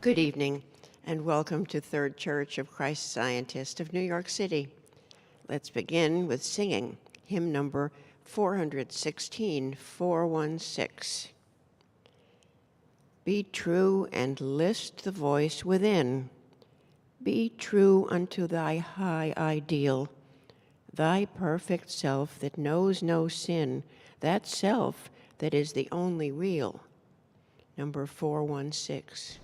Good evening, and welcome to Third Church of Christ Scientist of New York City. Let's begin with singing hymn number 416, 416. Be true and list the voice within. Be true unto thy high ideal, thy perfect self that knows no sin, that self that is the only real. Number 416.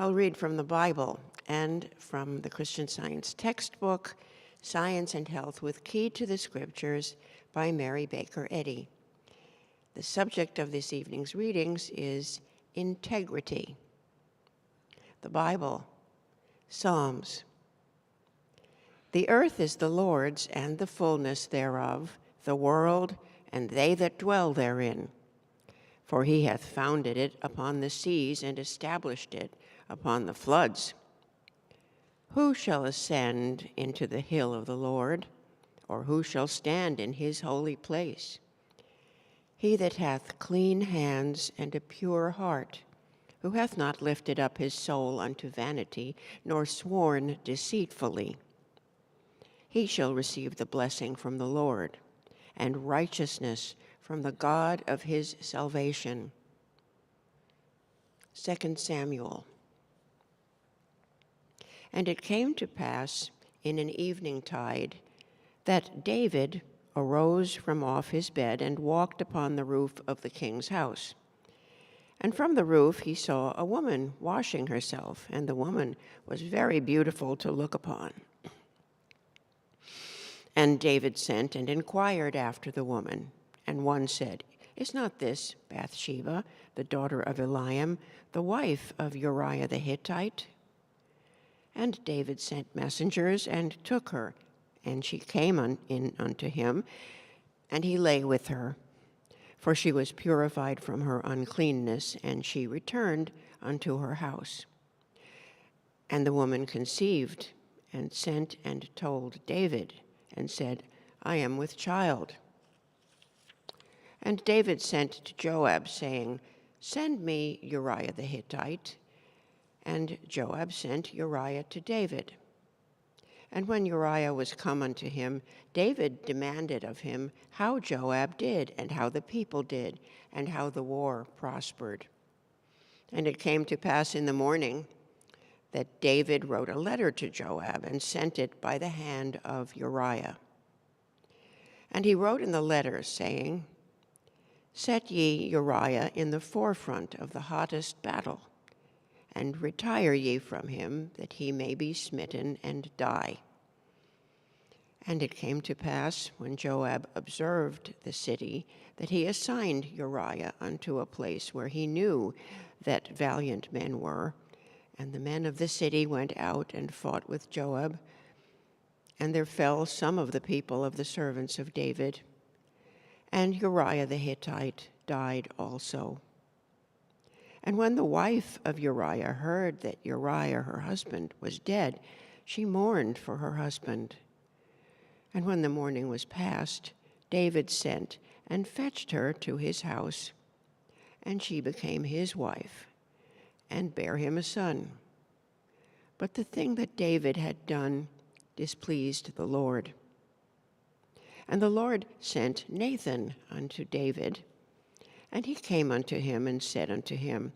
I'll read from the Bible and from the Christian Science textbook, Science and Health with Key to the Scriptures by Mary Baker Eddy. The subject of this evening's readings is integrity. The Bible, Psalms. The earth is the Lord's and the fullness thereof, the world and they that dwell therein. For he hath founded it upon the seas and established it upon the floods. Who shall ascend into the hill of the Lord, or who shall stand in his holy place? He that hath clean hands and a pure heart, who hath not lifted up his soul unto vanity, nor sworn deceitfully. He shall receive the blessing from the Lord, and righteousness from the God of his salvation. 2 Samuel. And it came to pass in an eventide that David arose from off his bed and walked upon the roof of the king's house. And from the roof he saw a woman washing herself, and the woman was very beautiful to look upon. And David sent and inquired after the woman. And one said, Is not this Bathsheba, the daughter of Eliam, the wife of Uriah the Hittite? And David sent messengers and took her, and she came in unto him, and he lay with her. For she was purified from her uncleanness, and she returned unto her house. And the woman conceived, and sent and told David, and said, I am with child. And David sent to Joab, saying, "Send me Uriah the Hittite." And Joab sent Uriah to David. And when Uriah was come unto him, David demanded of him how Joab did, and how the people did, and how the war prospered. And it came to pass in the morning that David wrote a letter to Joab and sent it by the hand of Uriah. And he wrote in the letter, saying, "Set ye Uriah in the forefront of the hottest battle, and retire ye from him, that he may be smitten and die." And it came to pass, when Joab observed the city, that he assigned Uriah unto a place where he knew that valiant men were. And the men of the city went out and fought with Joab. And there fell some of the people of the servants of David. And Uriah the Hittite died also. And when the wife of Uriah heard that Uriah her husband was dead, she mourned for her husband. And when the mourning was past, David sent and fetched her to his house, and she became his wife, and bare him a son. But the thing that David had done displeased the Lord. And the Lord sent Nathan unto David, and he came unto him and said unto him,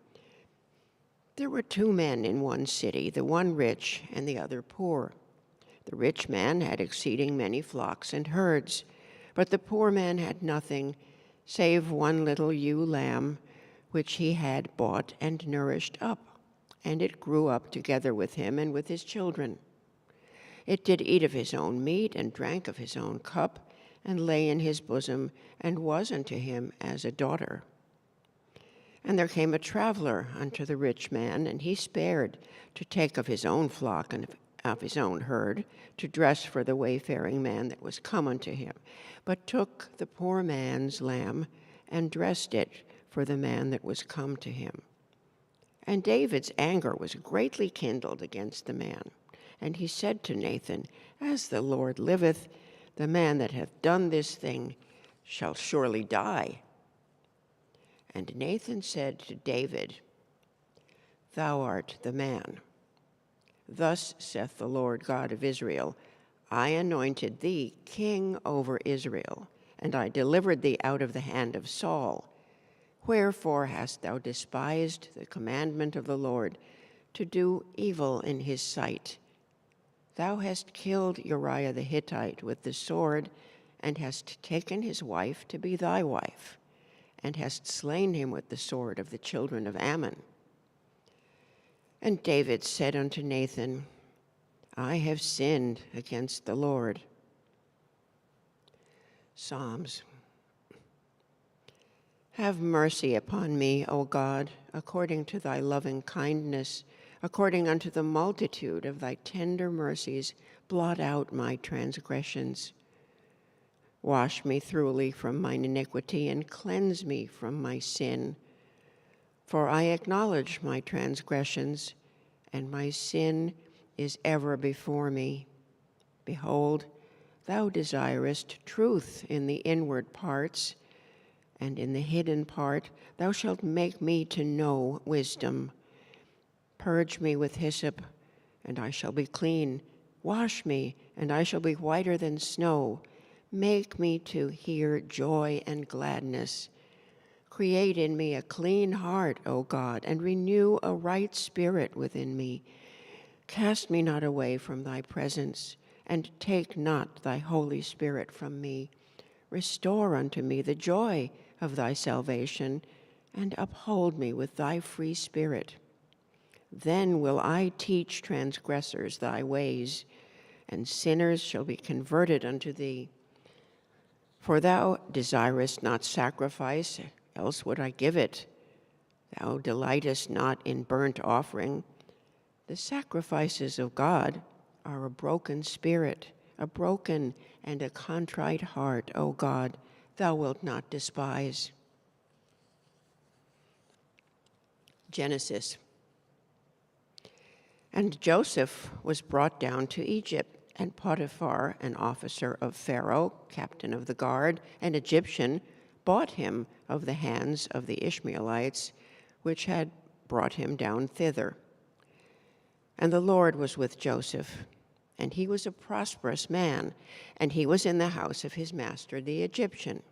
"There were two men in one city, the one rich and the other poor. The rich man had exceeding many flocks and herds, but the poor man had nothing save one little ewe lamb, which he had bought and nourished up, and it grew up together with him and with his children. It did eat of his own meat, and drank of his own cup, and lay in his bosom, and was unto him as a daughter. And there came a traveler unto the rich man, and he spared to take of his own flock and of his own herd, to dress for the wayfaring man that was come unto him, but took the poor man's lamb, and dressed it for the man that was come to him. And David's anger was greatly kindled against the man. And he said to Nathan, "As the Lord liveth, the man that hath done this thing shall surely die." And Nathan said to David, "Thou art the man. Thus saith the Lord God of Israel, I anointed thee king over Israel, and I delivered thee out of the hand of Saul. Wherefore hast thou despised the commandment of the Lord, to do evil in his sight? Thou hast killed Uriah the Hittite with the sword, and hast taken his wife to be thy wife, and hast slain him with the sword of the children of Ammon." And David said unto Nathan, "I have sinned against the Lord." Psalms. Have mercy upon me, O God, according to thy loving kindness, according unto the multitude of thy tender mercies, blot out my transgressions. Wash me thoroughly from mine iniquity, and cleanse me from my sin. For I acknowledge my transgressions, and my sin is ever before me. Behold, thou desirest truth in the inward parts, and in the hidden part thou shalt make me to know wisdom. Purge me with hyssop, and I shall be clean. Wash me, and I shall be whiter than snow. Make me to hear joy and gladness. Create in me a clean heart, O God, and renew a right spirit within me. Cast me not away from thy presence, and take not thy Holy Spirit from me. Restore unto me the joy of thy salvation, and uphold me with thy free spirit. Then will I teach transgressors thy ways, and sinners shall be converted unto thee. For thou desirest not sacrifice, else would I give it. Thou delightest not in burnt offering. The sacrifices of God are a broken spirit, a broken and a contrite heart, O God, thou wilt not despise. Genesis. And Joseph was brought down to Egypt, and Potiphar, an officer of Pharaoh, captain of the guard, an Egyptian, bought him of the hands of the Ishmaelites which had brought him down thither. And the Lord was with Joseph, and he was a prosperous man, and he was in the house of his master the Egyptian.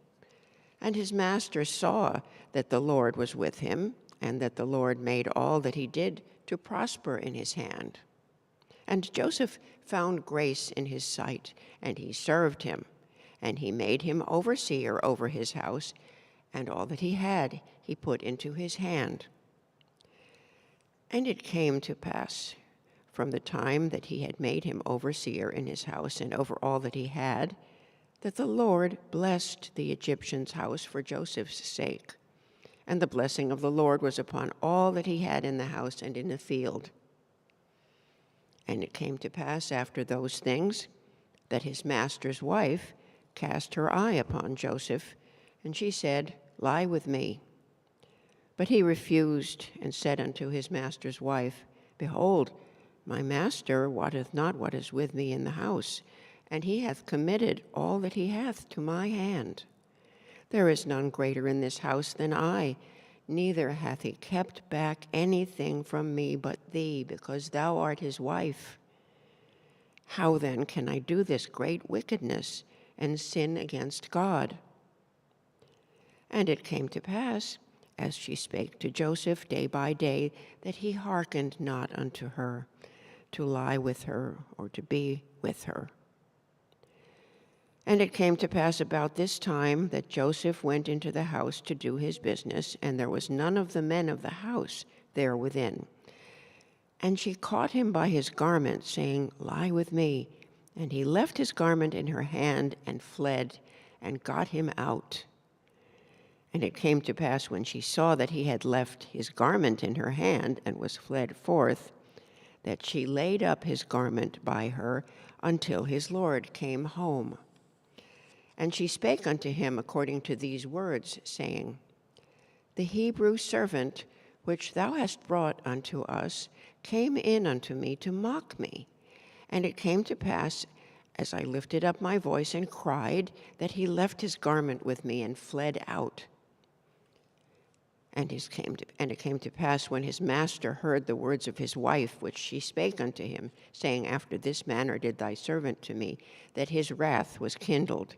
And his master saw that the Lord was with him, and that the Lord made all that he did to prosper in his hand. And Joseph found grace in his sight, and he served him, and he made him overseer over his house, and all that he had he put into his hand. And it came to pass, from the time that he had made him overseer in his house and over all that he had, that the Lord blessed the Egyptian's house for Joseph's sake. And the blessing of the Lord was upon all that he had in the house and in the field. And it came to pass after those things that his master's wife cast her eye upon Joseph, and she said, "Lie with me." But he refused and said unto his master's wife, "Behold, my master wotteth not what is with me in the house, and he hath committed all that he hath to my hand. There is none greater in this house than I, neither hath he kept back anything from me but thee, because thou art his wife. How then can I do this great wickedness and sin against God?" And it came to pass, as she spake to Joseph day by day, that he hearkened not unto her, to lie with her or to be with her. And it came to pass about this time that Joseph went into the house to do his business, and there was none of the men of the house there within. And she caught him by his garment, saying, "Lie with me." And he left his garment in her hand and fled, and got him out. And it came to pass, when she saw that he had left his garment in her hand and was fled forth, that she laid up his garment by her until his Lord came home. And she spake unto him according to these words, saying, "The Hebrew servant which thou hast brought unto us came in unto me to mock me. And it came to pass, as I lifted up my voice and cried, that he left his garment with me and fled out. And it came to pass, when his master heard the words of his wife, which she spake unto him, saying, After this manner did thy servant to me, that his wrath was kindled.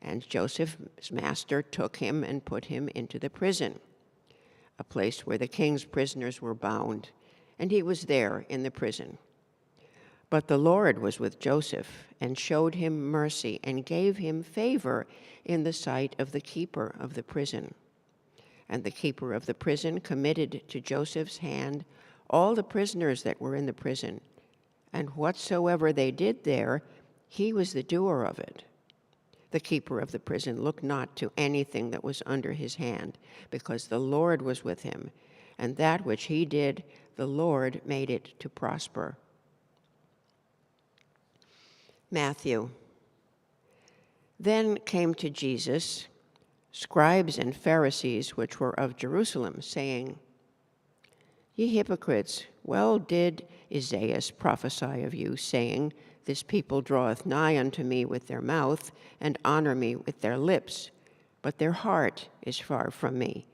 And Joseph's master took him and put him into the prison, a place where the king's prisoners were bound, and he was there in the prison. But the Lord was with Joseph, and showed him mercy, and gave him favor in the sight of the keeper of the prison. And the keeper of the prison committed to Joseph's hand all the prisoners that were in the prison, and whatsoever they did there, he was the doer of it. The keeper of the prison looked not to anything that was under his hand, because the Lord was with him, and that which he did, the Lord made it to prosper. Matthew. Then came to Jesus scribes and Pharisees which were of Jerusalem, saying, Ye hypocrites, well did Isaiah prophesy of you, saying, This people draweth nigh unto me with their mouth, and honor me with their lips, but their heart is far from me.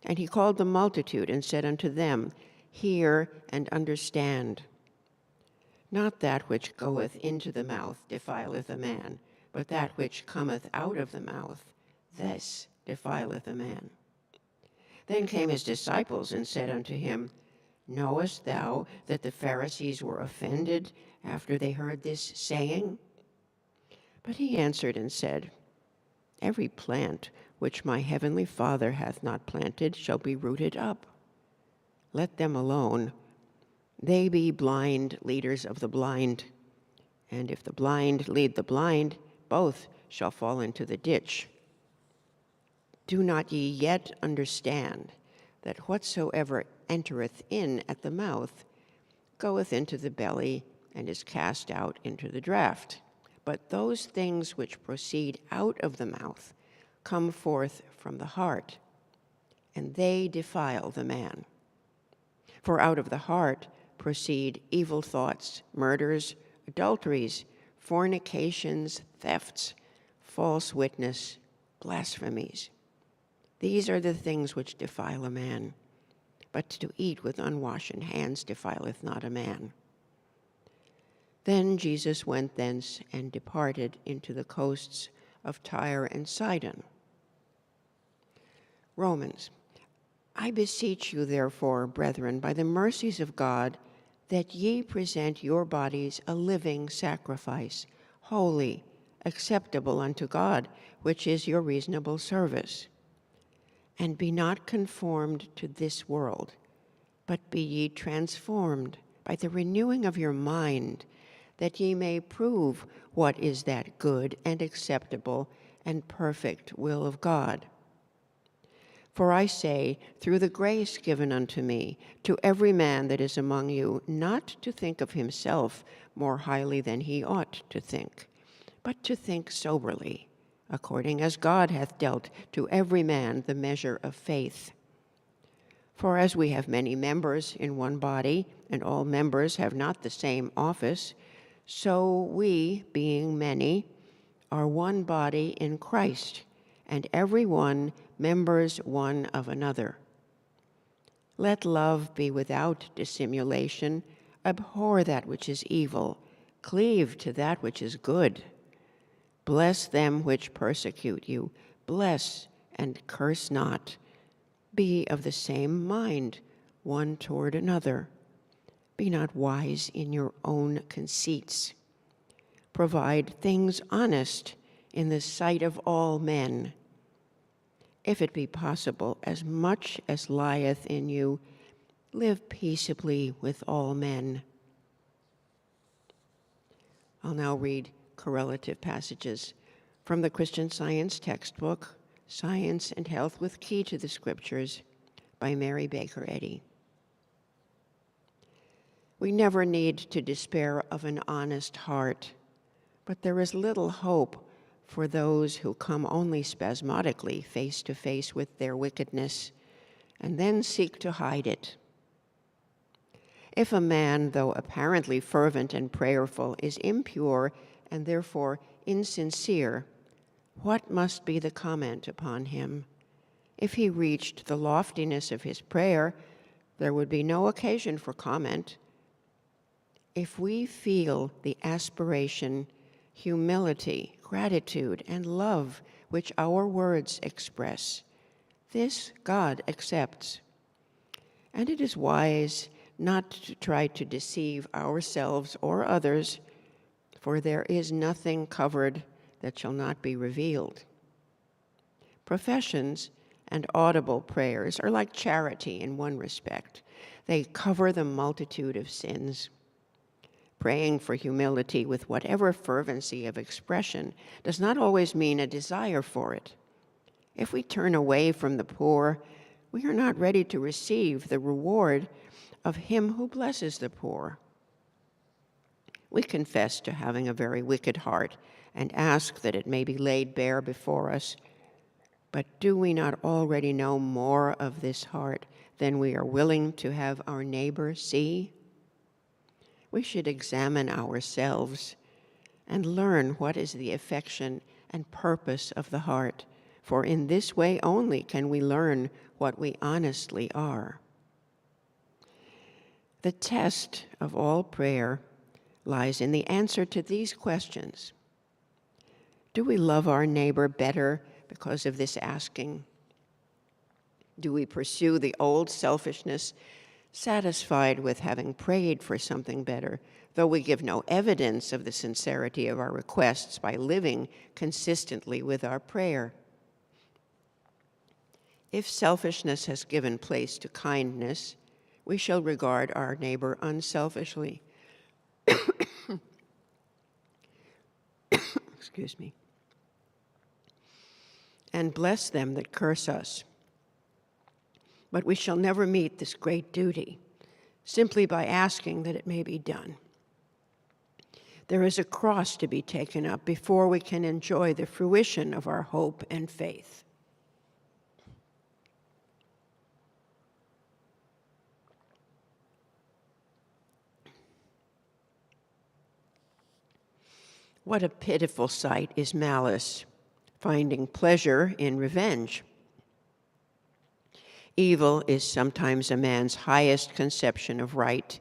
And he called the multitude, and said unto them, Hear and understand. Not that which goeth into the mouth defileth a man, but that which cometh out of the mouth, this defileth a man. Then came his disciples and said unto him, Knowest thou that the Pharisees were offended after they heard this saying? But he answered and said, Every plant which my heavenly Father hath not planted shall be rooted up. Let them alone. They be blind leaders of the blind. And if the blind lead the blind, both shall fall into the ditch. Do not ye yet understand that whatsoever entereth in at the mouth goeth into the belly, and is cast out into the draught? But those things which proceed out of the mouth come forth from the heart, and they defile the man. For out of the heart proceed evil thoughts, murders, adulteries, fornications, thefts, false witness, blasphemies. These are the things which defile a man. but to eat with unwashen hands defileth not a man. Then Jesus went thence and departed into the coasts of Tyre and Sidon. Romans. I beseech you, therefore, brethren, by the mercies of God, that ye present your bodies a living sacrifice, holy, acceptable unto God, which is your reasonable service. And be not conformed to this world, but be ye transformed by the renewing of your mind, that ye may prove what is that good and acceptable and perfect will of God. For I say, through the grace given unto me, to every man that is among you, not to think of himself more highly than he ought to think, but to think soberly, according as God hath dealt to every man the measure of faith. For as we have many members in one body, and all members have not the same office, so we, being many, are one body in Christ, and every one members one of another. Let love be without dissimulation. Abhor that which is evil. Cleave to that which is good. Bless them which persecute you. Bless and curse not. Be of the same mind one toward another. Be not wise in your own conceits. Provide things honest in the sight of all men. If it be possible, as much as lieth in you, live peaceably with all men. I'll now read correlative passages from the Christian Science textbook, Science and Health with Key to the Scriptures, by Mary Baker Eddy. We never need to despair of an honest heart, but there is little hope for those who come only spasmodically face to face with their wickedness and then seek to hide it. If a man, though apparently fervent and prayerful, is impure and therefore insincere, what must be the comment upon him? If he reached the loftiness of his prayer, there would be no occasion for comment. If we feel the aspiration, humility, gratitude, and love which our words express, this God accepts. And it is wise not to try to deceive ourselves or others, for there is nothing covered that shall not be revealed. Professions and audible prayers are like charity in one respect. They cover the multitude of sins. Praying for humility with whatever fervency of expression does not always mean a desire for it. If we turn away from the poor, we are not ready to receive the reward of him who blesses the poor. We confess to having a very wicked heart and ask that it may be laid bare before us. But do we not already know more of this heart than we are willing to have our neighbor see? We should examine ourselves and learn what is the affection and purpose of the heart, for in this way only can we learn what we honestly are. The test of all prayer lies in the answer to these questions. Do we love our neighbor better because of this asking? Do we pursue the old selfishness, satisfied with having prayed for something better, though we give no evidence of the sincerity of our requests by living consistently with our prayer? If selfishness has given place to kindness, we shall regard our neighbor unselfishly. Excuse me. And bless them that curse us. But we shall never meet this great duty simply by asking that it may be done. There is a cross to be taken up before we can enjoy the fruition of our hope and faith. What a pitiful sight is malice, finding pleasure in revenge. Evil is sometimes a man's highest conception of right,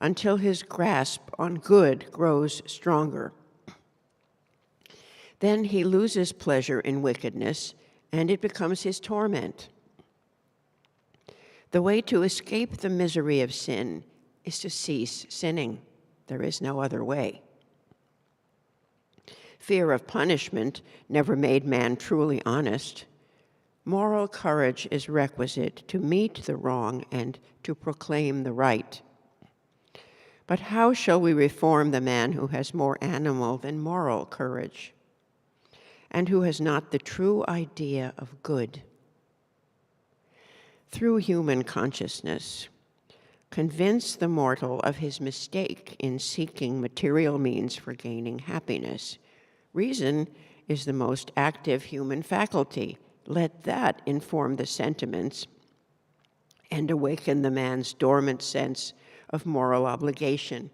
until his grasp on good grows stronger. Then he loses pleasure in wickedness, and it becomes his torment. The way to escape the misery of sin is to cease sinning. There is no other way. Fear of punishment never made man truly honest. Moral courage is requisite to meet the wrong and to proclaim the right. But how shall we reform the man who has more animal than moral courage, and who has not the true idea of good? Through human consciousness, convince the mortal of his mistake in seeking material means for gaining happiness. Reason is the most active human faculty. Let that inform the sentiments and awaken the man's dormant sense of moral obligation.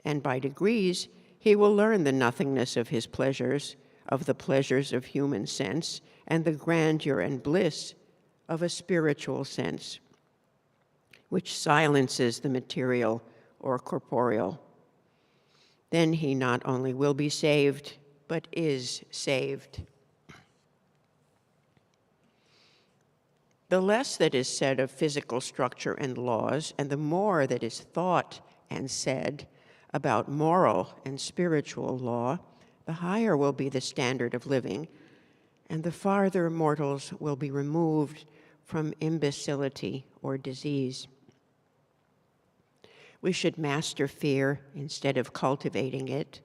And by degrees, he will learn the nothingness of his pleasures, of the pleasures of human sense, and the grandeur and bliss of a spiritual sense, which silences the material or corporeal. Then he not only will be saved, but is saved. The less that is said of physical structure and laws, and the more that is thought and said about moral and spiritual law, the higher will be the standard of living, and the farther mortals will be removed from imbecility or disease. We should master fear instead of cultivating it.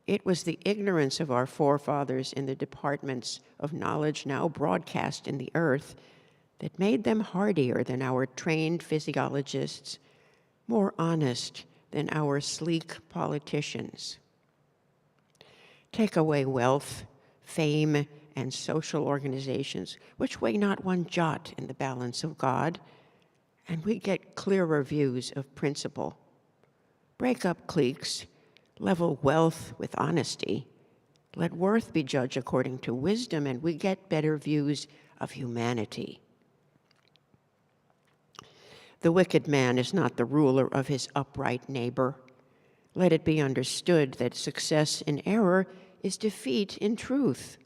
It was the ignorance of our forefathers in the departments of knowledge now broadcast in the earth that made them hardier than our trained physiologists, more honest than our sleek politicians. Take away wealth, fame, and social organizations, which weigh not one jot in the balance of God, and we get clearer views of principle. Break up cliques, level wealth with honesty. Let worth be judged according to wisdom, and we get better views of humanity. The wicked man is not the ruler of his upright neighbor. Let it be understood that success in error is defeat in truth.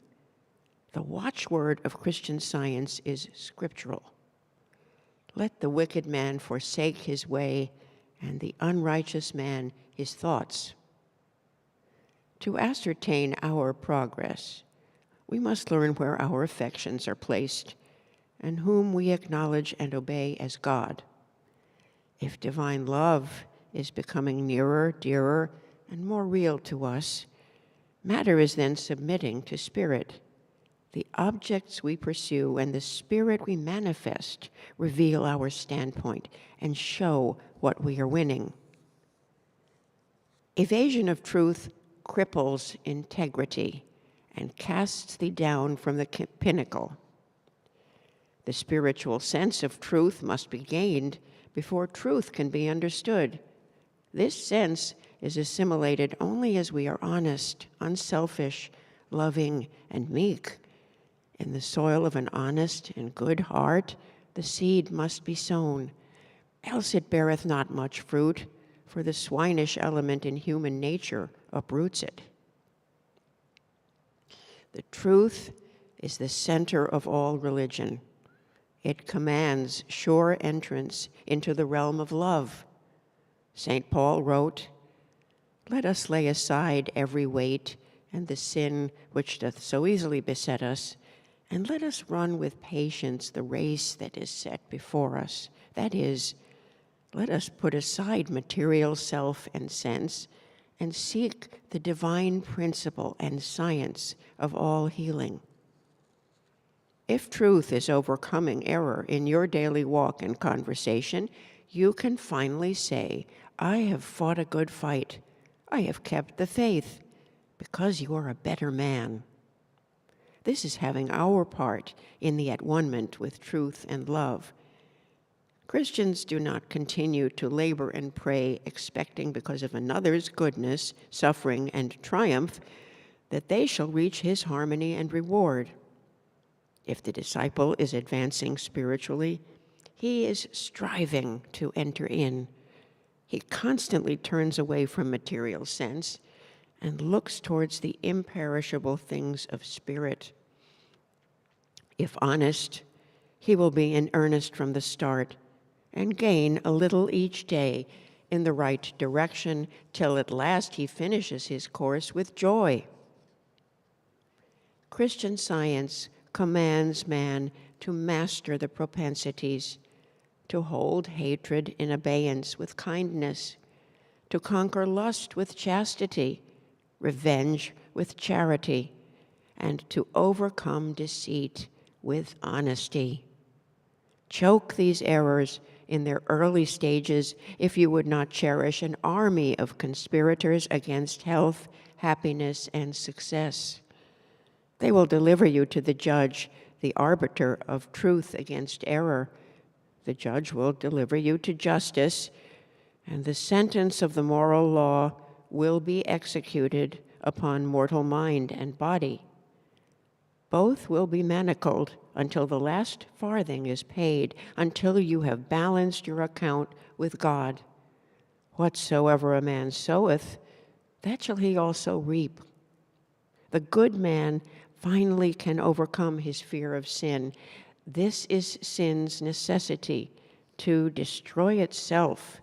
The watchword of Christian Science is scriptural. Let the wicked man forsake his way, and the unrighteous man his thoughts. To ascertain our progress, we must learn where our affections are placed, and whom we acknowledge and obey as God. If divine love is becoming nearer, dearer, and more real to us, matter is then submitting to spirit. The objects we pursue and the spirit we manifest reveal our standpoint and show what we are winning. Evasion of truth cripples integrity and casts thee down from the pinnacle. The spiritual sense of truth must be gained before truth can be understood. This sense is assimilated only as we are honest, unselfish, loving, and meek. In the soil of an honest and good heart, the seed must be sown, else it beareth not much fruit, for the swinish element in human nature uproots it. The truth is the center of all religion. It commands sure entrance into the realm of love. St. Paul wrote, "Let us lay aside every weight and the sin which doth so easily beset us, and let us run with patience the race that is set before us." That is, let us put aside material self and sense and seek the divine principle and science of all healing. If truth is overcoming error in your daily walk and conversation, you can finally say, "I have fought a good fight. I have kept the faith," because you are a better man. This is having our part in the at-one-ment with truth and love. Christians do not continue to labor and pray, expecting because of another's goodness, suffering, and triumph, that they shall reach his harmony and reward. If the disciple is advancing spiritually, he is striving to enter in. He constantly turns away from material sense and looks towards the imperishable things of spirit. If honest, he will be in earnest from the start and gain a little each day in the right direction till at last he finishes his course with joy. Christian Science commands man to master the propensities, to hold hatred in abeyance with kindness, to conquer lust with chastity, revenge with charity, and to overcome deceit with honesty. Choke these errors in their early stages if you would not cherish an army of conspirators against health, happiness, and success. They will deliver you to the judge, the arbiter of truth against error. The judge will deliver you to justice, and the sentence of the moral law will be executed upon mortal mind and body. Both will be manacled until the last farthing is paid, until you have balanced your account with God. Whatsoever a man soweth, that shall he also reap. The good man finally can overcome his fear of sin. This is sin's necessity, to destroy itself.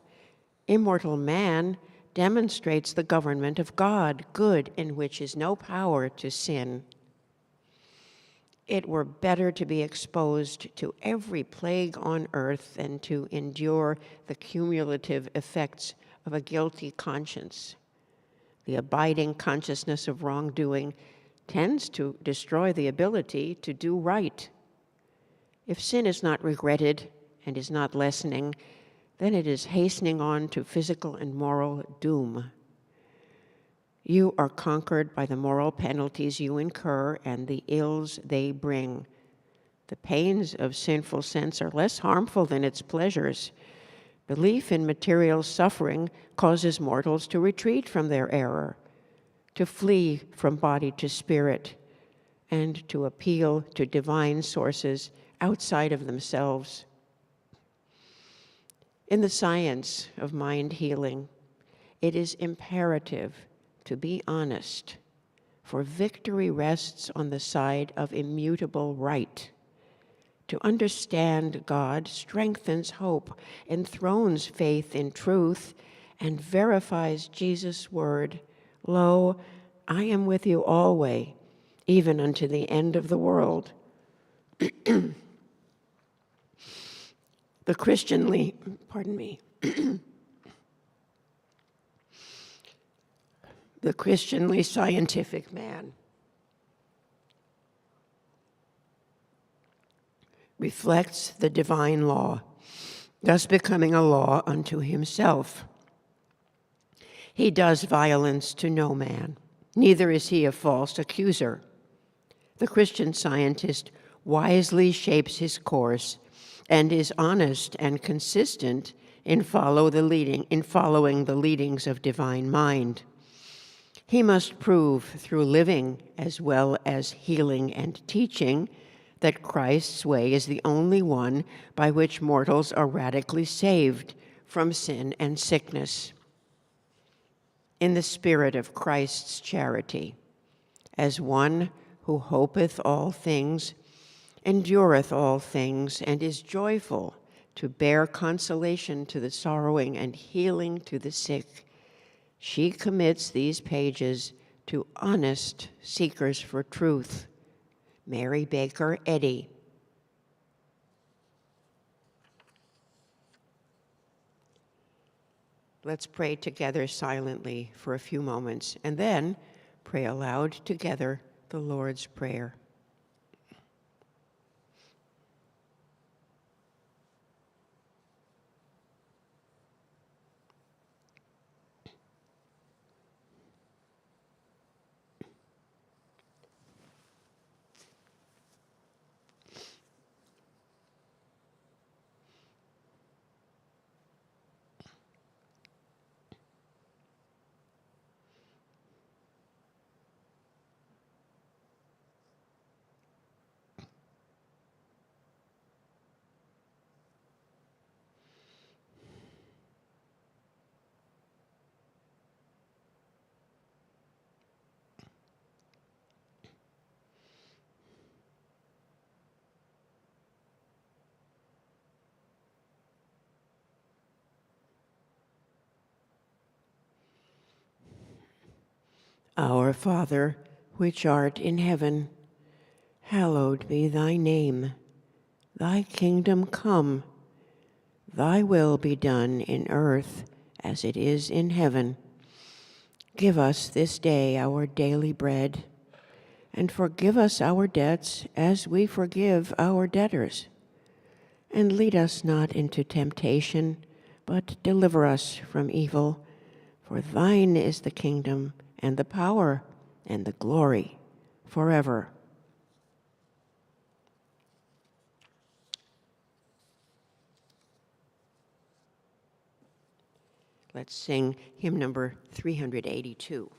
Immortal man demonstrates the government of God, good, in which is no power to sin. It were better to be exposed to every plague on earth than to endure the cumulative effects of a guilty conscience. The abiding consciousness of wrongdoing tends to destroy the ability to do right. If sin is not regretted and is not lessening, then it is hastening on to physical and moral doom. You are conquered by the moral penalties you incur and the ills they bring. The pains of sinful sense are less harmful than its pleasures. Belief in material suffering causes mortals to retreat from their error, to flee from body to spirit, and to appeal to divine sources outside of themselves. In the science of mind healing, it is imperative to be honest, for victory rests on the side of immutable right. To understand God strengthens hope, enthrones faith in truth, and verifies Jesus' word, "Lo, I am with you always, even unto the end of the world." The Christianly scientific man reflects the divine law, thus becoming a law unto himself. He does violence to no man, neither is he a false accuser. The Christian scientist wisely shapes his course and is honest and consistent in following the leadings of divine mind. He must prove through living as well as healing and teaching that Christ's way is the only one by which mortals are radically saved from sin and sickness. In the spirit of Christ's charity, as one who hopeth all things, endureth all things, and is joyful to bear consolation to the sorrowing and healing to the sick, she commits these pages to honest seekers for truth. Mary Baker Eddy. Let's pray together silently for a few moments, and then pray aloud together the Lord's Prayer. Our Father, which art in heaven, hallowed be thy name. Thy kingdom come, thy will be done in earth as it is in heaven. Give us this day our daily bread, and forgive us our debts as we forgive our debtors. And lead us not into temptation, but deliver us from evil. For thine is the kingdom, and the power, and the glory, forever. Let's sing hymn number 382.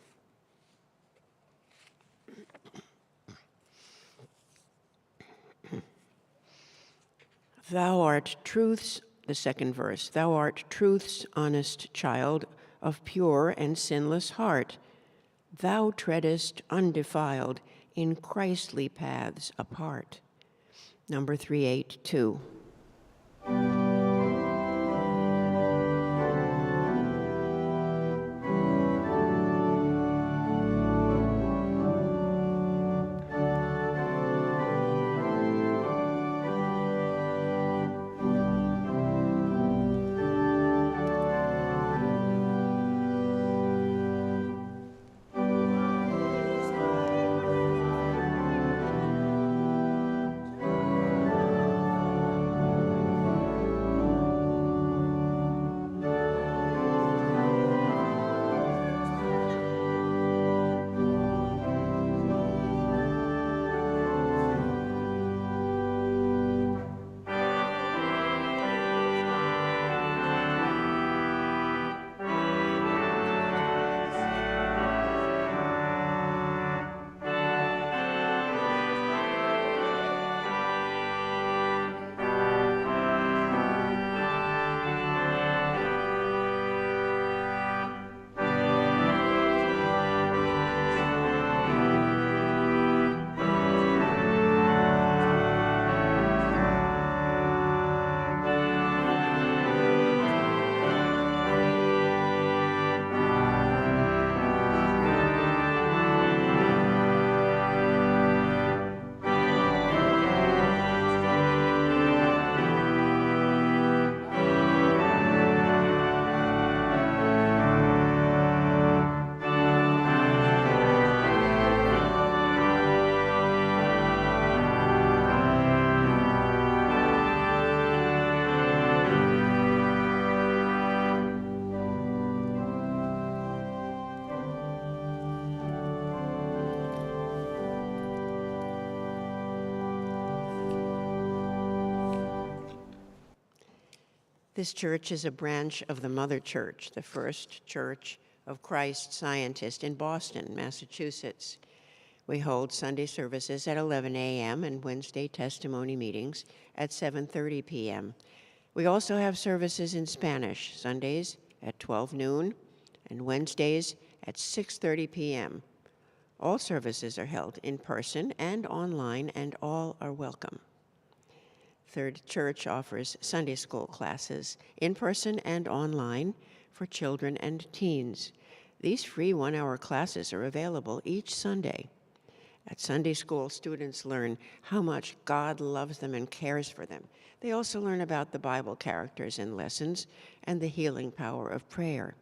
Thou art truth's, the second verse, thou art truth's honest child of pure and sinless heart. Thou treadest undefiled in Christly paths apart. Number 382. This church is a branch of the Mother Church, the First Church of Christ Scientist in Boston, Massachusetts. We hold Sunday services at 11 a.m. and Wednesday testimony meetings at 7:30 p.m. We also have services in Spanish, Sundays at 12 noon and Wednesdays at 6:30 p.m. All services are held in person and online, and all are welcome. Third Church offers Sunday school classes, in person and online, for children and teens. These free one-hour classes are available each Sunday. At Sunday school, students learn how much God loves them and cares for them. They also learn about the Bible characters in lessons and the healing power of prayer.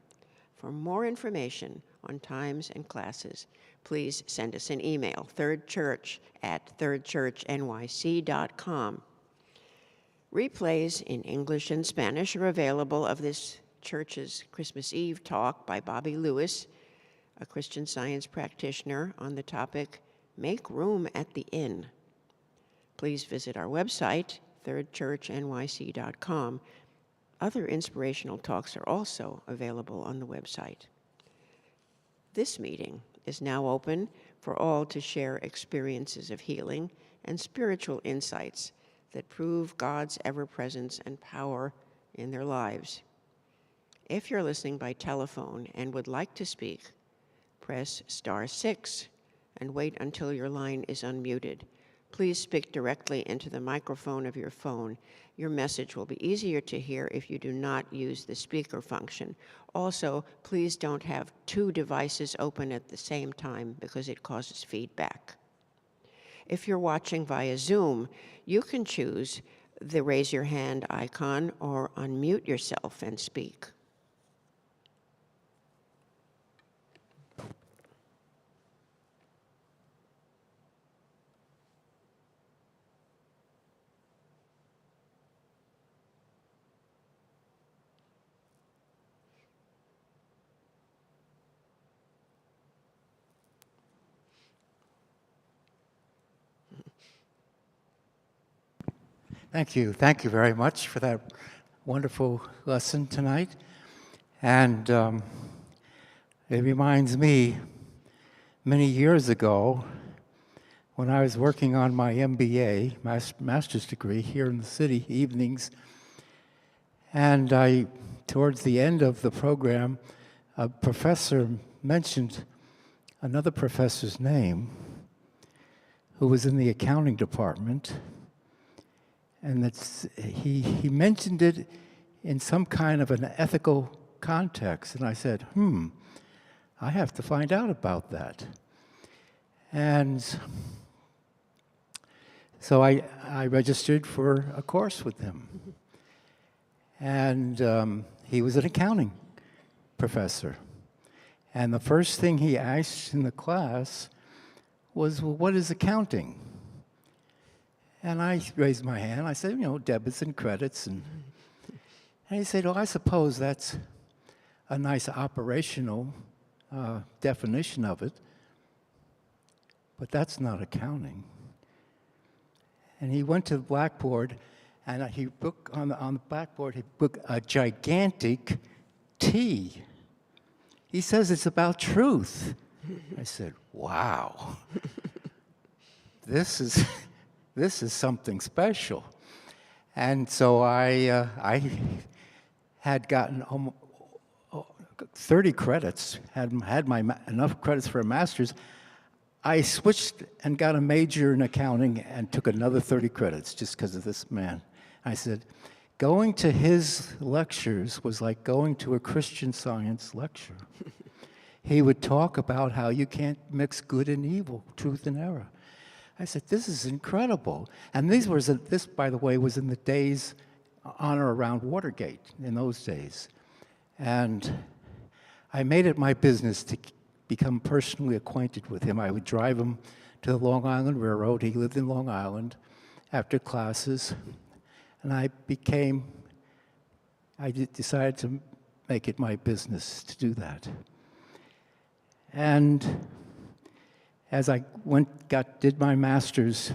For more information on times and classes, please send us an email, thirdchurch@thirdchurchnyc.com. Replays in English and Spanish are available of this church's Christmas Eve talk by Bobby Lewis, a Christian Science practitioner, on the topic, Make Room at the Inn. Please visit our website, thirdchurchnyc.com. Other inspirational talks are also available on the website. This meeting is now open for all to share experiences of healing and spiritual insights that prove God's ever-presence and power in their lives. If you're listening by telephone and would like to speak, press *6 and wait until your line is unmuted. Please speak directly into the microphone of your phone. Your message will be easier to hear if you do not use the speaker function. Also, please don't have two devices open at the same time because it causes feedback. If you're watching via Zoom, you can choose the raise your hand icon or unmute yourself and speak. Thank you. Thank you very much for that wonderful lesson tonight. And it reminds me, many years ago, when I was working on my MBA, master's degree, here in the city, evenings, and towards the end of the program, a professor mentioned another professor's name who was in the accounting department. And he mentioned it in some kind of an ethical context. And I said, I have to find out about that. And so I registered for a course with him. And he was an accounting professor. And the first thing he asked in the class was, well, what is accounting? And I raised my hand. I said, debits and credits. And he said, I suppose that's a nice operational definition of it, but that's not accounting. And he went to the blackboard, and he booked on the blackboard, he booked a gigantic T. He says it's about truth. I said, wow, this is something special. And so I had gotten 30 credits, had enough credits for a master's. I switched and got a major in accounting and took another 30 credits just because of this man. I said, going to his lectures was like going to a Christian Science lecture. He would talk about how you can't mix good and evil, truth and error. I said, this is incredible. And this, by the way, was in the days on or around Watergate, in those days. And I made it my business to become personally acquainted with him. I would drive him to the Long Island Railroad. He lived in Long Island after classes. And I decided to make it my business to do that. And as I did my master's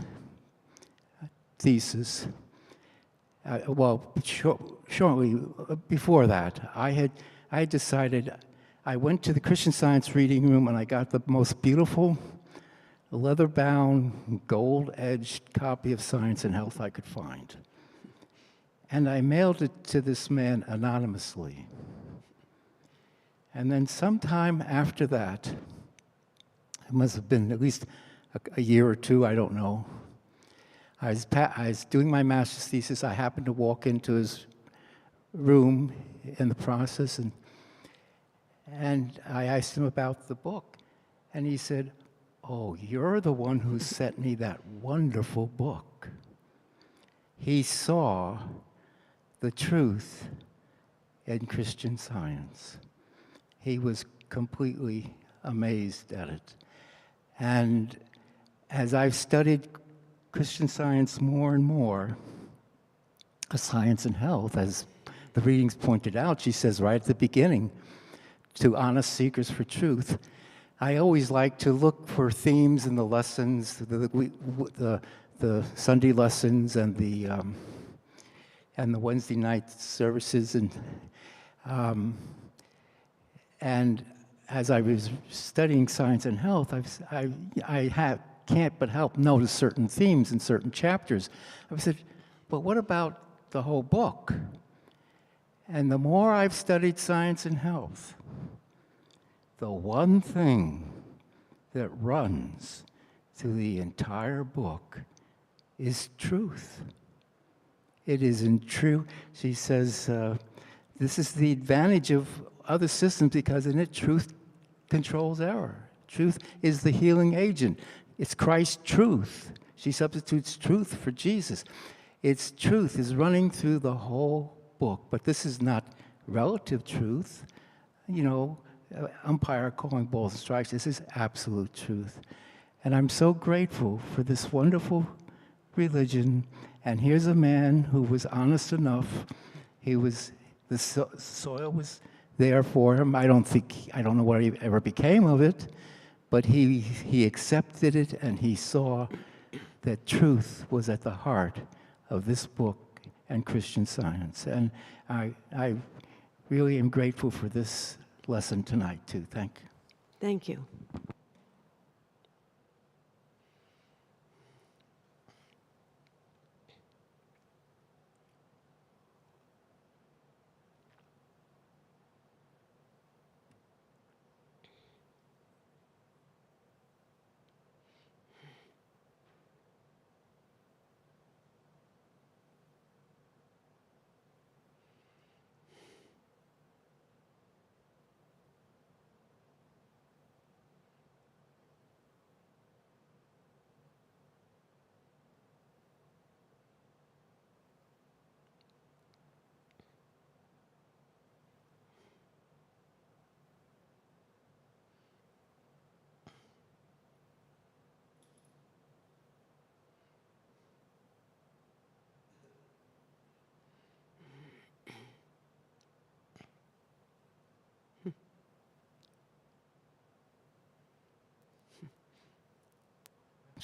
thesis, shortly before that, I decided, I went to the Christian Science reading room and I got the most beautiful leather-bound, gold-edged copy of Science and Health I could find. And I mailed it to this man anonymously. And then sometime after that, it must have been at least a year or two, I don't know. I was doing my master's thesis. I happened to walk into his room in the process, and I asked him about the book. And he said, oh, you're the one who sent me that wonderful book. He saw the truth in Christian Science. He was completely amazed at it. And as I've studied Christian Science more and more, Science and Health, as the readings pointed out, she says right at the beginning, to honest seekers for truth, I always like to look for themes in the lessons, the Sunday lessons and the Wednesday night services, and as I was studying Science and Health, I can't but help notice certain themes in certain chapters. I said, but what about the whole book? And the more I've studied Science and Health, the one thing that runs through the entire book is truth. It is in true, she says, this is the advantage of other systems because in it, truth controls error. Truth is the healing agent. It's Christ's truth. She substitutes truth for Jesus. Its truth is running through the whole book, but this is not relative truth. You know, umpire calling balls and strikes. This is absolute truth. And I'm so grateful for this wonderful religion. And here's a man who was honest enough. The soil was there for him. I don't know what he ever became of it, but he accepted it and he saw that truth was at the heart of this book and Christian Science. And I really am grateful for this lesson tonight, too. Thank you. Thank you.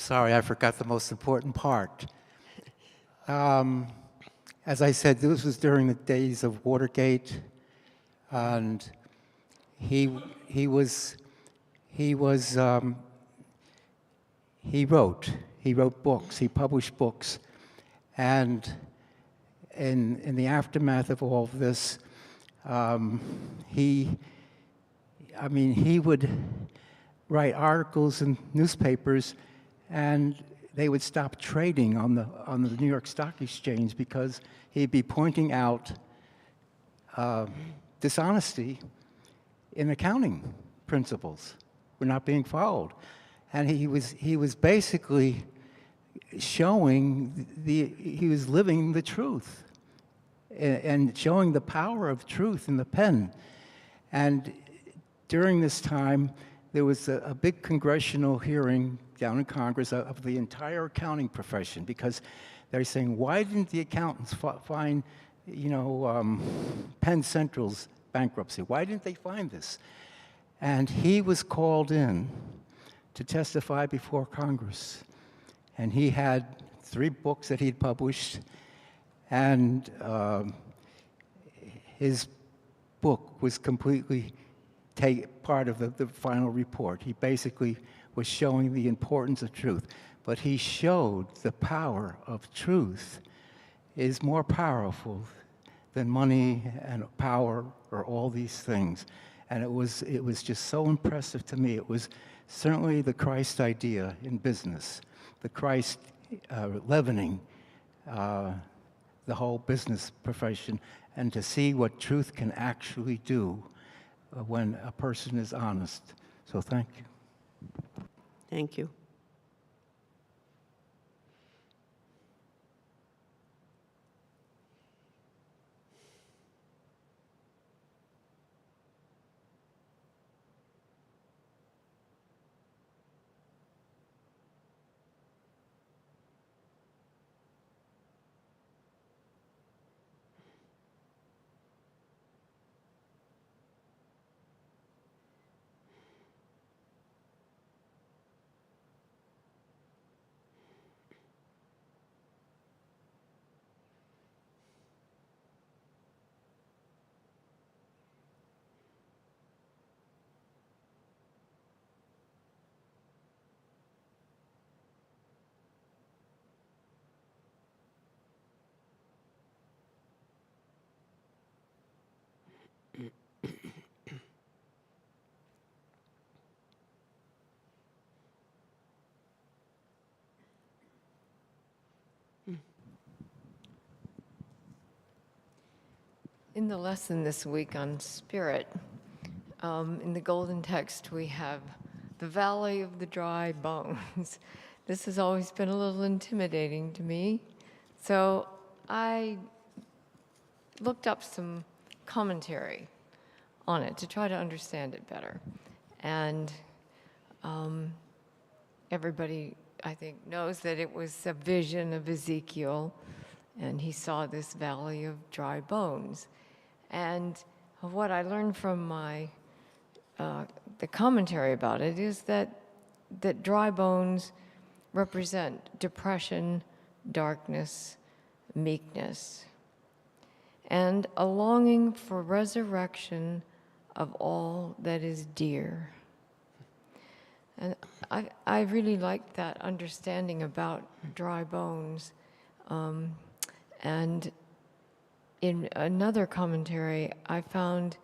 Sorry, I forgot the most important part. As I said, this was during the days of Watergate, and he wrote books, he published books, and in the aftermath of all of this, he would write articles in newspapers, and they would stop trading on the New York Stock Exchange because he'd be pointing out dishonesty in accounting principles were not being followed, and he was basically showing he was living the truth and showing the power of truth in the pen. And during this time, there was a big congressional hearing down in Congress of the entire accounting profession, because they're saying, why didn't the accountants find, Penn Central's bankruptcy? Why didn't they find this? And he was called in to testify before Congress. And he had 3 books that he'd published, and his book was completely part of the final report. He basically was showing the importance of truth, but he showed the power of truth is more powerful than money and power or all these things. And it was just so impressive to me. It was certainly the Christ idea in business, the Christ leavening the whole business profession, and to see what truth can actually do when a person is honest. So thank you. Thank you. In the lesson this week on spirit, in the Golden Text, we have the Valley of the Dry Bones. This has always been a little intimidating to me. So I looked up some commentary on it to try to understand it better. And everybody, I think, knows that it was a vision of Ezekiel, and he saw this valley of dry bones. And what I learned from the commentary about it is that dry bones represent depression, darkness, meekness, and a longing for resurrection of all that is dear. And I really liked that understanding about dry bones. And in another commentary, I found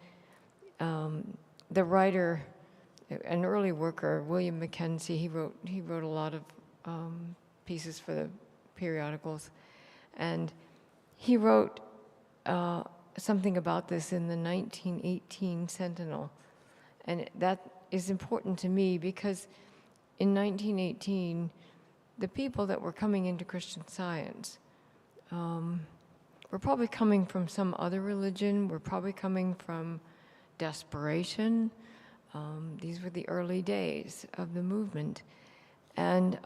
the writer, an early worker, William Mackenzie. He wrote a lot of pieces for the periodicals, and he wrote something about this in the 1918 Sentinel, and that is important to me because in 1918, the people that were coming into Christian Science were probably coming from some other religion, were probably coming from desperation. These were the early days of the movement. And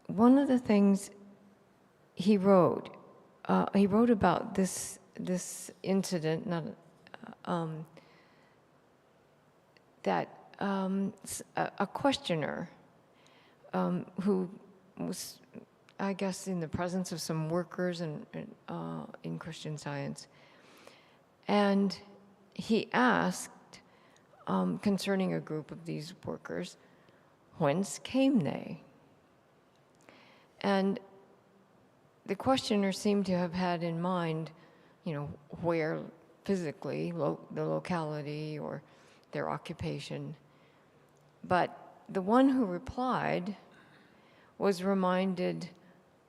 one of the things he wrote about this incident, that a questioner who was, I guess, in the presence of some workers in Christian Science, and he asked concerning a group of these workers, whence came they? And the questioner seemed to have had in mind, where physically, the locality or their occupation. But the one who replied was reminded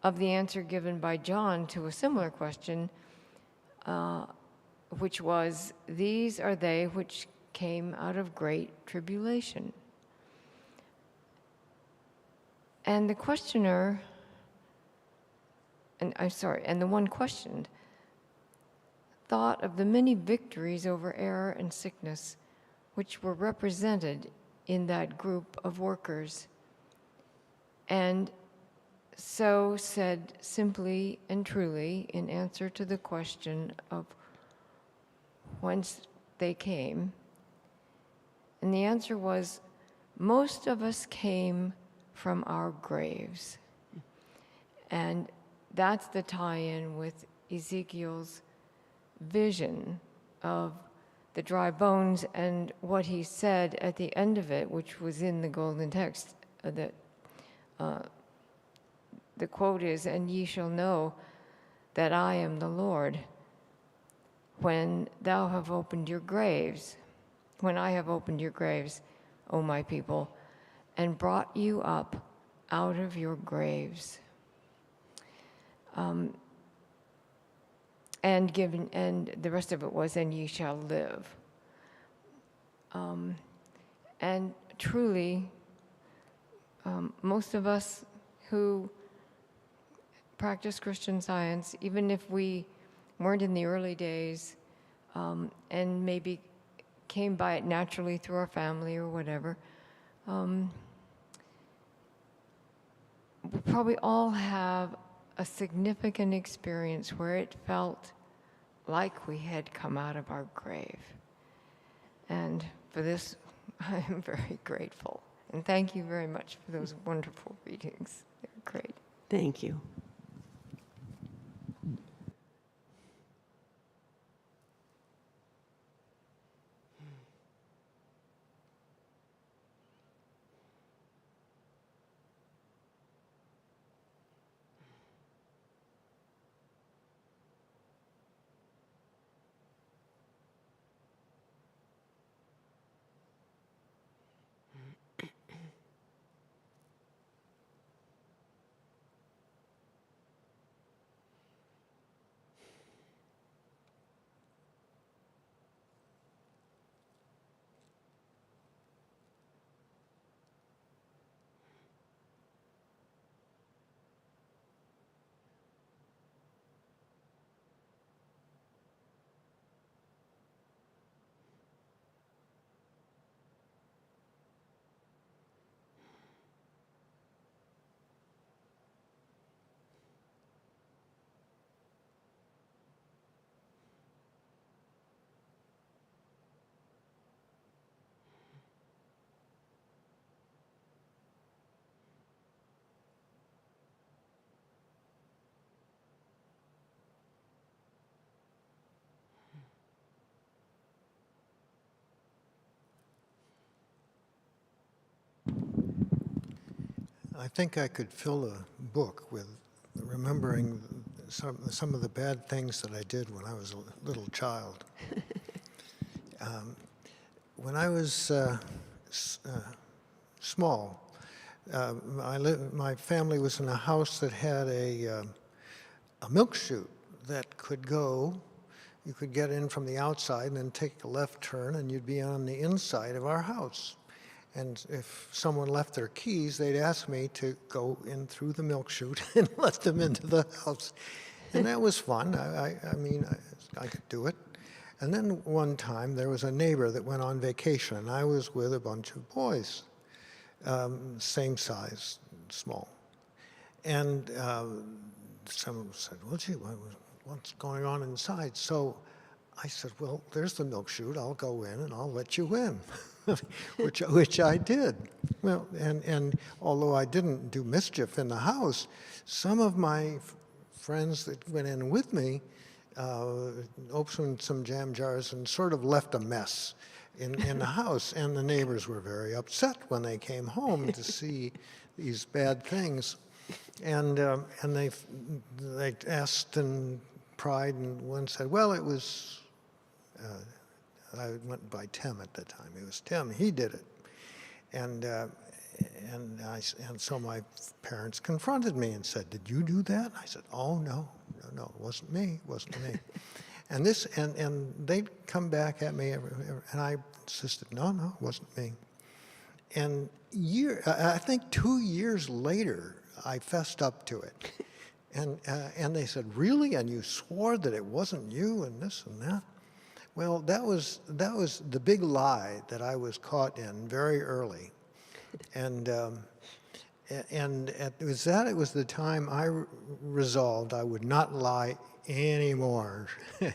of the answer given by John to a similar question, which was, "These are they which came out of great tribulation." And the questioner, and the one questioned, thought of the many victories over error and sickness which were represented in that group of workers, and so said simply and truly in answer to the question of whence they came. And the answer was, most of us came from our graves. And that's the tie-in with Ezekiel's vision of the dry bones and what he said at the end of it, which was in the Golden Text, that the quote is, "And ye shall know that I am the Lord when thou have opened your graves, when I have opened your graves, O my people, and brought you up out of your graves." And the rest of it was, "And ye shall live." And truly, most of us who practice Christian Science, even if we weren't in the early days, and maybe came by it naturally through our family or whatever, we probably all have a significant experience where it felt like we had come out of our grave. And for this, I am very grateful. And thank you very much for those wonderful readings. They're great. Thank you. I think I could fill a book with remembering some of the bad things that I did when I was a little child. When I was small, my family was in a house that had a milk chute that could go. You could get in from the outside and then take a left turn, and you'd be on the inside of our house. And if someone left their keys, they'd ask me to go in through the milk chute and let them into the house. And that was fun. I mean, I could do it. And then one time, there was a neighbor that went on vacation, and I was with a bunch of boys, same size, small. And someone said, well, gee, what's going on inside? So I said, well, there's the milk chute. I'll go in, and I'll let you in, which I did. Well, and although I didn't do mischief in the house, some of my friends that went in with me opened some jam jars and sort of left a mess in the house. And the neighbors were very upset when they came home to see these bad things. And they asked and pried, and one said, well, it was, I went by Tim at the time. It was Tim, he did it. And so my parents confronted me and said, did you do that? I said, oh, no, it wasn't me, And they'd come back at me, and I insisted, no, it wasn't me. And I think 2 years later, I fessed up to it. And they said, really? And you swore that it wasn't you and this and that? Well, that was the big lie that I was caught in very early. And it was the time I resolved I would not lie anymore. I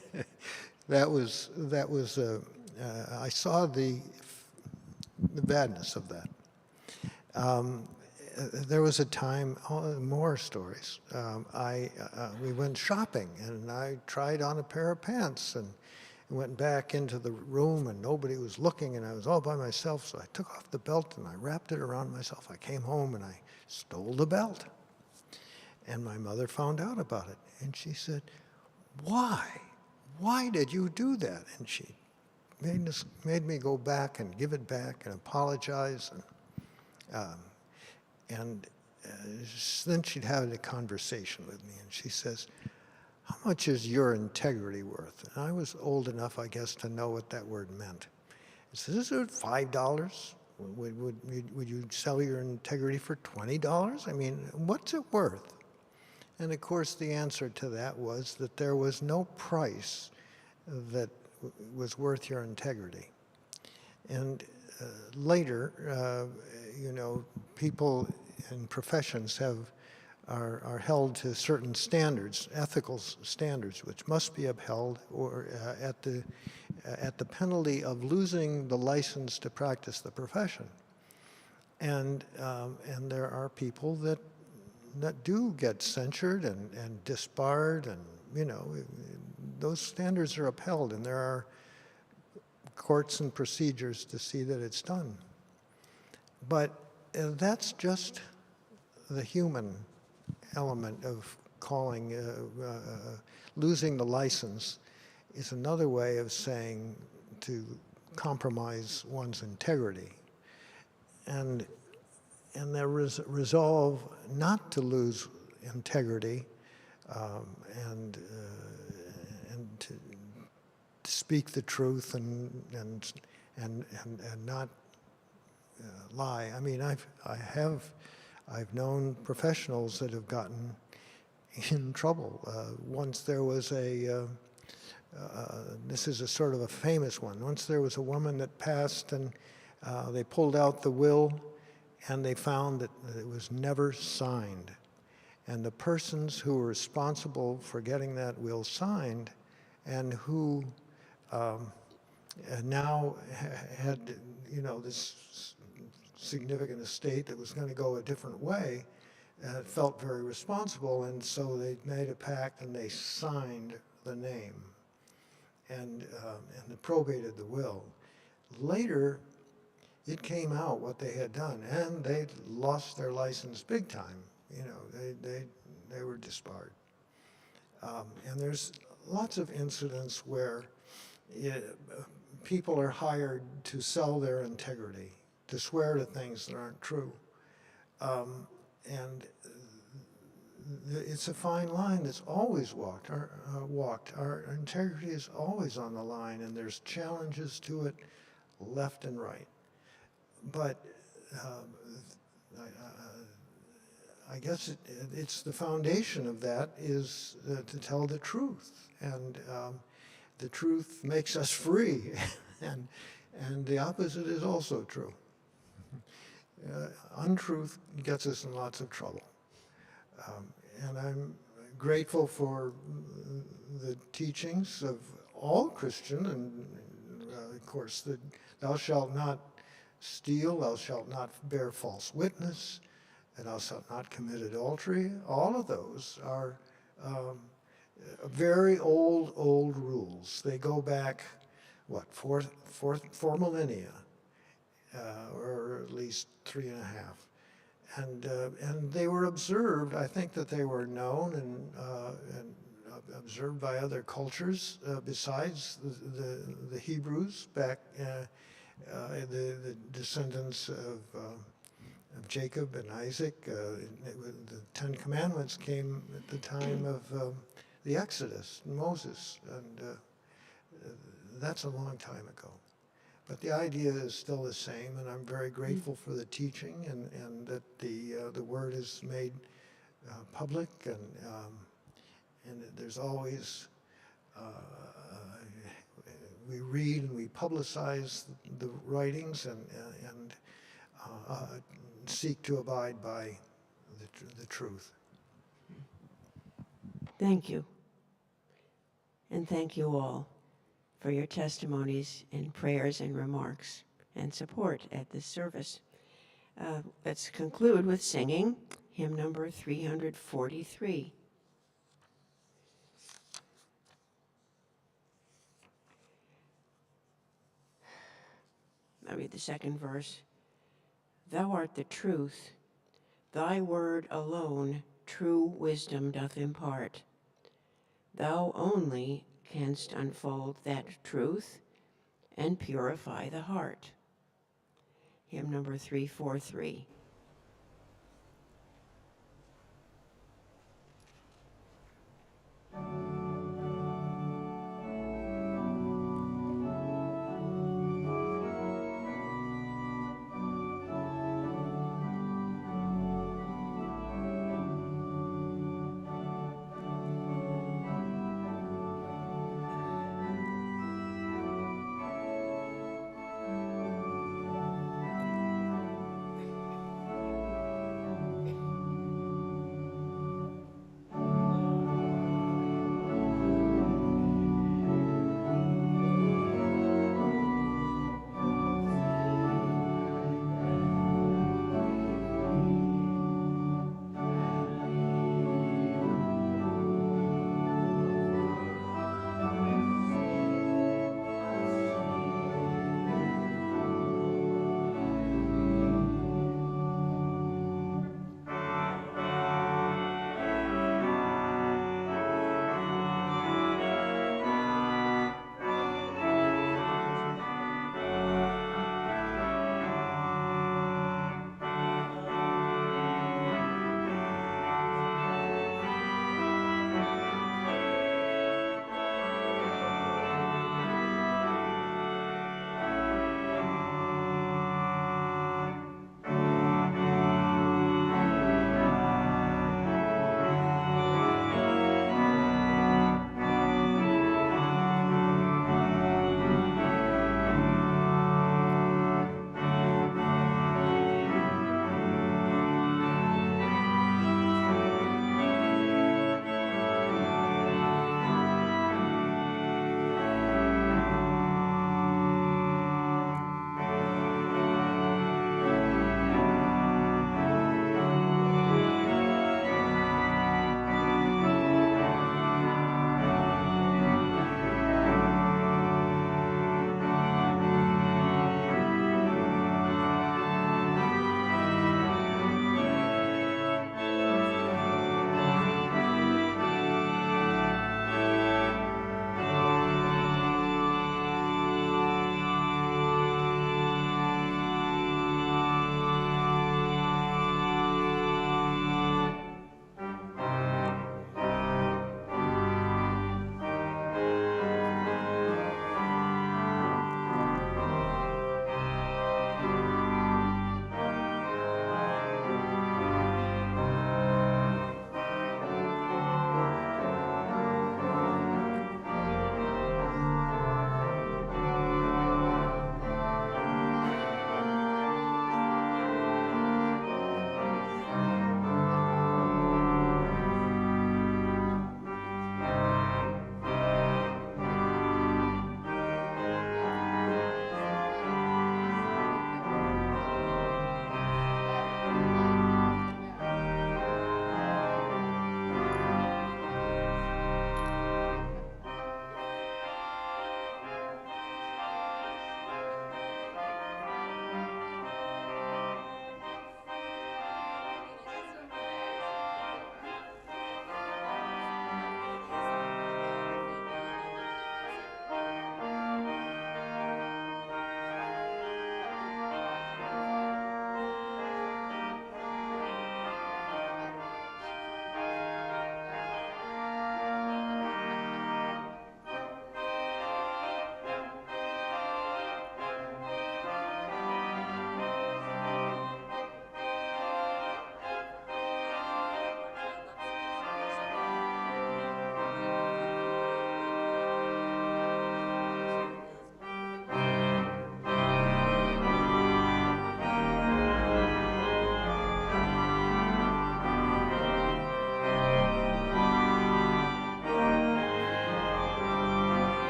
saw the badness of that. There was a time, more stories. We went shopping, and I tried on a pair of pants, and went back into the room, and nobody was looking, and I was all by myself, so I took off the belt, and I wrapped it around myself. I came home, and I stole the belt. And my mother found out about it, and she said, why? Why did you do that? And she made me go back and give it back and apologize. And then she'd have a conversation with me, and she says, how much is your integrity worth? And I was old enough, I guess, to know what that word meant. I said, is it $5? Would you sell your integrity for $20? I mean, what's it worth? And of course, the answer to that was that there was no price that was worth your integrity. And later, people in professions are held to certain standards, ethical standards, which must be upheld, or at the penalty of losing the license to practice the profession. And there are people that do get censured and disbarred, and those standards are upheld, and there are courts and procedures to see that it's done. But that's just the human element of calling, losing the license is another way of saying to compromise one's integrity. And there is resolve not to lose integrity and to speak the truth and not lie. I mean, I've known professionals that have gotten in trouble. Once there was this is a sort of a famous one. Once there was a woman that passed, and they pulled out the will, and they found that it was never signed. And the persons who were responsible for getting that will signed, and who now had, this significant estate that was going to go a different way, felt very responsible, and so they made a pact and they signed the name and probated the will. Later, it came out what they had done, and they lost their license big time. You know, they were disbarred. And there's lots of incidents where people are hired to sell their integrity, to swear to things that aren't true. And it's a fine line that's always walked. Our integrity is always on the line, and there's challenges to it left and right. But I guess it's the foundation of that is to tell the truth, and the truth makes us free, and the opposite is also true. Untruth gets us in lots of trouble, and I'm grateful for the teachings of all Christian, and of course, that thou shalt not steal, thou shalt not bear false witness, and thou shalt not commit adultery. All of those are very old rules. They go back, what, four millennia, or at least 3.5. And they were observed. I think that they were known and observed by other cultures besides the Hebrews back, the descendants of Jacob and Isaac. The Ten Commandments came at the time of the Exodus, Moses, and that's a long time ago. But the idea is still the same, and I'm very grateful for the teaching and that the word is made public, and there's always we read and we publicize the writings and seek to abide by the truth. Thank you. And thank you all for your testimonies and prayers and remarks and support at this service. Let's conclude with singing hymn number 343. I'll read the second verse. Thou art the truth, thy word alone true wisdom doth impart. Thou only canst unfold that truth and purify the heart. Hymn number 343.